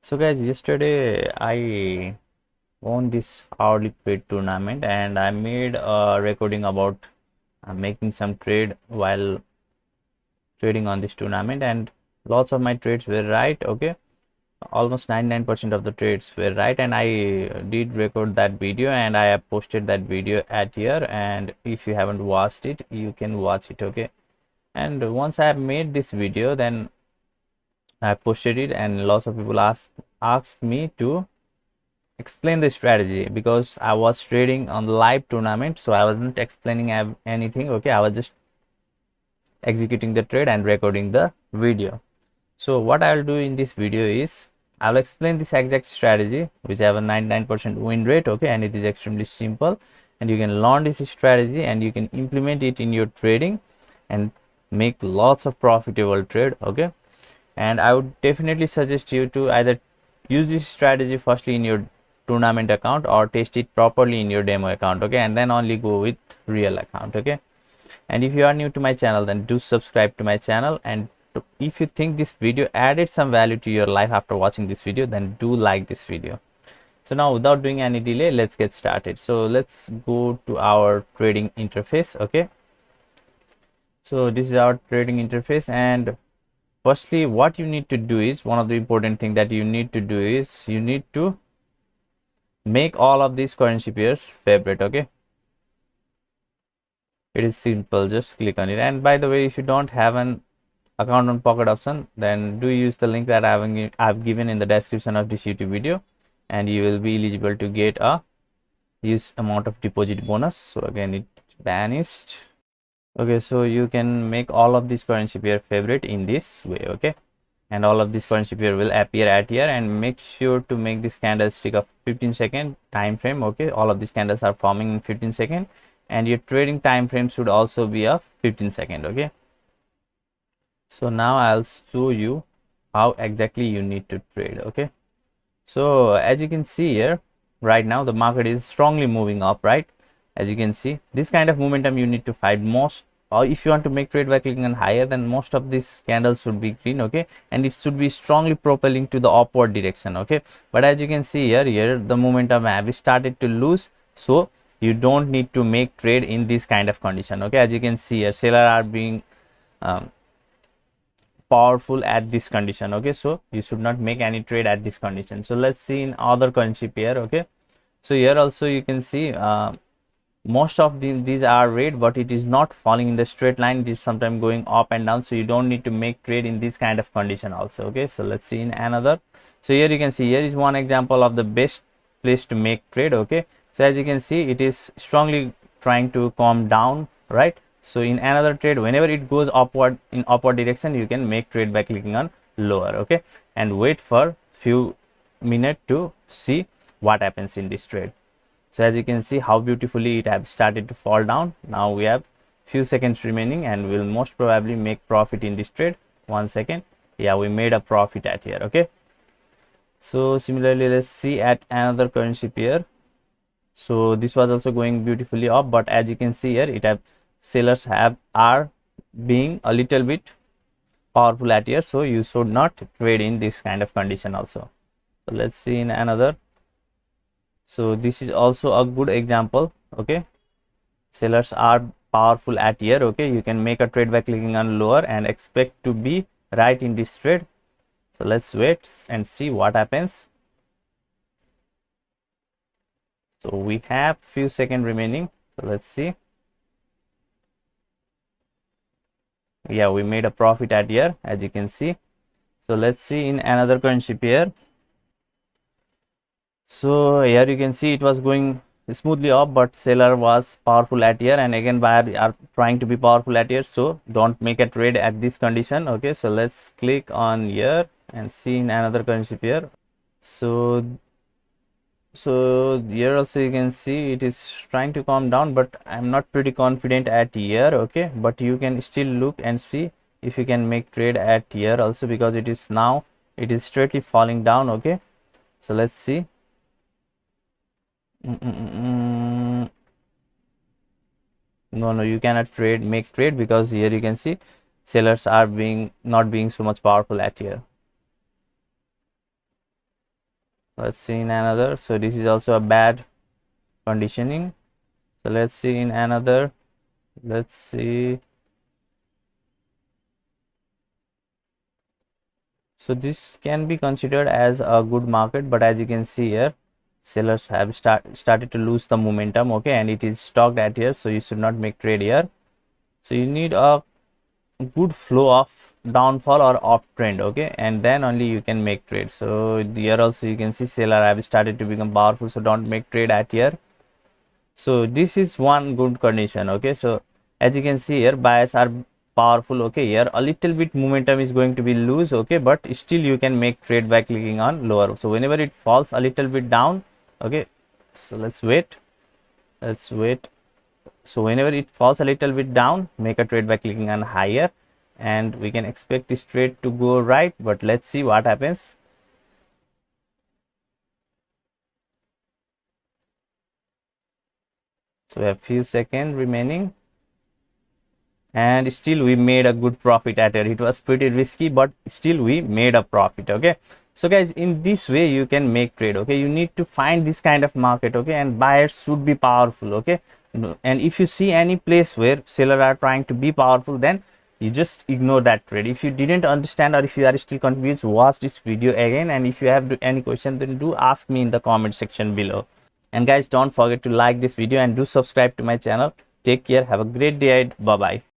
So guys, yesterday I won this hourly paid tournament and I made a recording about making some trade while trading on this tournament, and lots of my trades were right. Okay, almost 99% of the trades were right, and I did record that video and I have posted that video at here, and if you haven't watched it you can watch it. Okay, and once I have made this video, then I posted it and lots of people asked me to explain the strategy because I was trading on the live tournament, so I wasn't explaining anything. Okay, I was just executing the trade and recording the video. So what I will do in this video is I will explain this exact strategy which have a 99% win rate. Okay, and it is extremely simple, and you can learn this strategy and you can implement it in your trading and make lots of profitable trade. Okay, and I would definitely suggest you to either use this strategy firstly in your tournament account or test it properly in your demo account. Okay, and then only go with real account. Okay, and if you are new to my channel, then do subscribe to my channel, and if you think this video added some value to your life after watching this video, then do like this video. So now without doing any delay, let's get started. So let's go to our trading interface. Okay, so this is our trading interface, and firstly what you need to do is, one of the important thing that you need to do is you need to make all of these currency pairs favorite. Okay, it is simple, just click on it. And by the way, if you don't have an account on pocket option, then do use the link that I've given in the description of this YouTube video, and you will be eligible to get a huge amount of deposit bonus. So again, it vanished. Okay, so you can make all of these currency pair favorite in this way. Okay, and all of this currency pair will appear at here, and make sure to make this candlestick of 15-second time frame. Okay, all of these candles are forming in 15 seconds, and your trading time frame should also be of 15 seconds. Okay, so now I'll show you how exactly you need to trade. Okay, so as you can see here, right now the market is strongly moving up, right? As you can see, this kind of momentum you need to find most, or if you want to make trade by clicking on higher, then most of these candles should be green. Okay, and it should be strongly propelling to the upward direction. Okay, but as you can see here the momentum have started to lose, so you don't need to make trade in this kind of condition. Okay, as you can see here, seller are being powerful at this condition. Okay, so you should not make any trade at this condition. So let's see in other currency pair. Okay, so here also you can see most of these are red, but it is not falling in the straight line, it is sometimes going up and down, so you don't need to make trade in this kind of condition also. Okay, so let's see in another. So here you can see, here is one example of the best place to make trade. Okay, so as you can see, it is strongly trying to calm down, right? So in another trade, whenever it goes upward in upward direction, you can make trade by clicking on lower. Okay, and wait for few minutes to see what happens in this trade. So as you can see how beautifully it have started to fall down. Now we have few seconds remaining and we'll most probably make profit in this trade. 1 second. Yeah, we made a profit at here. Okay, so similarly let's see at another currency pair. So this was also going beautifully up, but as you can see here, it have sellers are being a little bit powerful at here, so you should not trade in this kind of condition also. So let's see in another. So this is also a good example. Okay, sellers are powerful at here. Okay, you can make a trade by clicking on lower and expect to be right in this trade. So let's wait and see what happens. So we have few seconds remaining, so let's see. Yeah, we made a profit at here, as you can see. So let's see in another currency pair. So here you can see it was going smoothly up, but seller was powerful at here, and again buyer are trying to be powerful at here, so don't make a trade at this condition. Okay, so let's click on here and see in another currency pair. So here also you can see it is trying to calm down, but I'm not pretty confident at here. Okay, but you can still look and see if you can make trade at here also, because it is now it is straightly falling down. Okay, so let's see. No, you cannot make trade, because here you can see sellers are not being so much powerful at here. Let's see in another. So this is also a bad conditioning. So let's see in another. Let's see. So this can be considered as a good market, but as you can see here, sellers have started to lose the momentum, okay, and it is stocked at here, so you should not make trade here. So you need a good flow of downfall or uptrend, okay, and then only you can make trade. So here also you can see seller have started to become powerful, so don't make trade at here. So this is one good condition, okay. So as you can see here, buyers are powerful, okay. Here a little bit momentum is going to be loose, okay, but still you can make trade by clicking on lower. So whenever it falls a little bit down, okay, so let's wait. So whenever it falls a little bit down, make a trade by clicking on higher, and we can expect this trade to go right, but let's see what happens. So we have few seconds remaining, and still we made a good profit at it. It was pretty risky, but still we made a profit, okay. So guys, in this way you can make trade, okay. You need to find this kind of market, okay, and buyers should be powerful, okay. And if you see any place where sellers are trying to be powerful, then you just ignore that trade. If you didn't understand or if you are still confused, watch this video again, and if you have any question, then do ask me in the comment section below. And guys, don't forget to like this video and do subscribe to my channel. Take care, have a great day. Bye bye.